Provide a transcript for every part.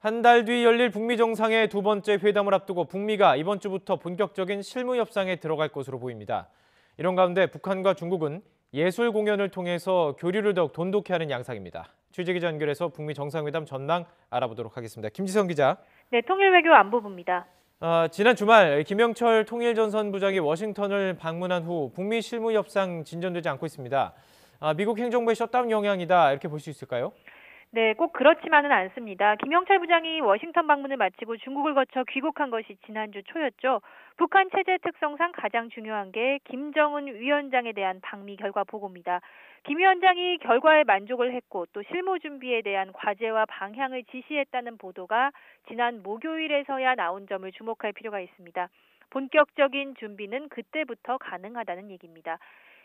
한 달 뒤 열릴 북미 정상의 두 번째 회담을 앞두고 북미가 이번 주부터 본격적인 실무 협상에 들어갈 것으로 보입니다. 이런 가운데 북한과 중국은 예술 공연을 통해서 교류를 더욱 돈독히 하는 양상입니다. 취재기자 연결해서 북미 정상회담 전망 알아보도록 하겠습니다. 김지성 기자. 네, 통일외교 안보부입니다. 지난 주말 김영철 통일전선부장이 워싱턴을 방문한 후 북미 실무 협상 진전되지 않고 있습니다. 미국 행정부의 셧다운 영향이다 이렇게 볼 수 있을까요? 네, 꼭 그렇지만은 않습니다. 김영철 부장이 워싱턴 방문을 마치고 중국을 거쳐 귀국한 것이 지난주 초였죠. 북한 체제 특성상 가장 중요한 게 김정은 위원장에 대한 방미 결과 보고입니다. 김 위원장이 결과에 만족을 했고 또 실무 준비에 대한 과제와 방향을 지시했다는 보도가 지난 목요일에서야 나온 점을 주목할 필요가 있습니다. 본격적인 준비는 그때부터 가능하다는 얘기입니다.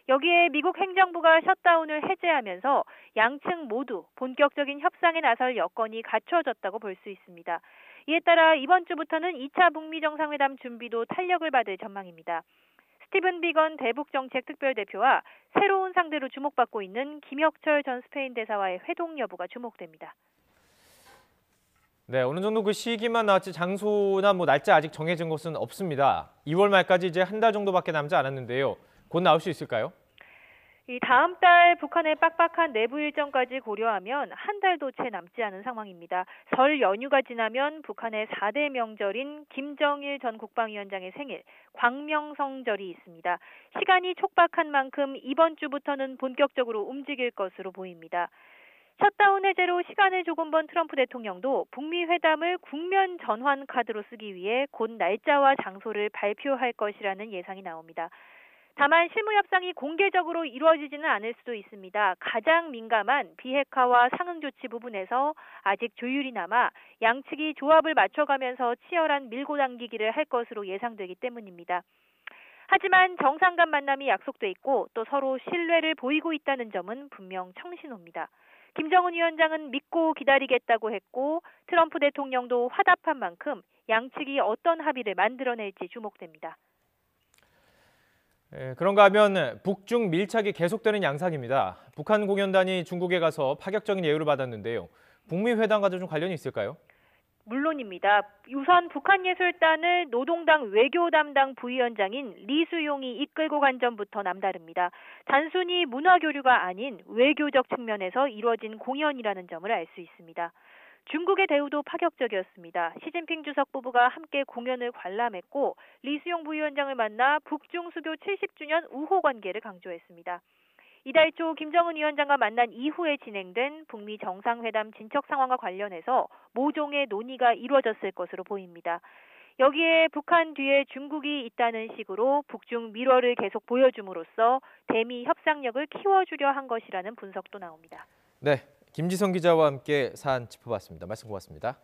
여기에 미국 행정부가 셧다운을 해제하면서 양측 모두 본격적인 협상에 나설 여건이 갖춰졌다고 볼 수 있습니다. 이에 따라 이번 주부터는 2차 북미 정상회담 준비도 탄력을 받을 전망입니다. 스티븐 비건 대북정책 특별대표와 새로운 상대로 주목받고 있는 김혁철 전 스페인 대사와의 회동 여부가 주목됩니다. 네, 어느 정도 그 시기만 나왔지 장소나 날짜 아직 정해진 것은 없습니다. 2월 말까지 이제 한 달 정도밖에 남지 않았는데요. 곧 나올 수 있을까요? 이 다음 달 북한의 빡빡한 내부 일정까지 고려하면 한 달도 채 남지 않은 상황입니다. 설 연휴가 지나면 북한의 4대 명절인 김정일 전 국방위원장의 생일, 광명성절이 있습니다. 시간이 촉박한 만큼 이번 주부터는 본격적으로 움직일 것으로 보입니다. 셧다운 해제로 시간을 조금 번 트럼프 대통령도 북미 회담을 국면 전환 카드로 쓰기 위해 곧 날짜와 장소를 발표할 것이라는 예상이 나옵니다. 다만 실무 협상이 공개적으로 이루어지지는 않을 수도 있습니다. 가장 민감한 비핵화와 상응 조치 부분에서 아직 조율이 남아 양측이 조합을 맞춰가면서 치열한 밀고 당기기를 할 것으로 예상되기 때문입니다. 하지만 정상 간 만남이 약속돼 있고 또 서로 신뢰를 보이고 있다는 점은 분명 청신호입니다. 김정은 위원장은 믿고 기다리겠다고 했고 트럼프 대통령도 화답한 만큼 양측이 어떤 합의를 만들어낼지 주목됩니다. 그런가 하면 북중 밀착이 계속되는 양상입니다. 북한 공연단이 중국에 가서 파격적인 예우를 받았는데요. 북미 회담과도 좀 관련이 있을까요? 물론입니다. 우선 북한예술단을 노동당 외교 담당 부위원장인 리수용이 이끌고 간 점부터 남다릅니다. 단순히 문화교류가 아닌 외교적 측면에서 이루어진 공연이라는 점을 알 수 있습니다. 중국의 대우도 파격적이었습니다. 시진핑 주석 부부가 함께 공연을 관람했고 리수용 부위원장을 만나 북중 수교 70주년 우호 관계를 강조했습니다. 이달 초 김정은 위원장과 만난 이후에 진행된 북미 정상회담 진척 상황과 관련해서 모종의 논의가 이루어졌을 것으로 보입니다. 여기에 북한 뒤에 중국이 있다는 식으로 북중 밀월을 계속 보여줌으로써 대미 협상력을 키워주려 한 것이라는 분석도 나옵니다. 네, 김지성 기자와 함께 사안 짚어봤습니다. 말씀 고맙습니다.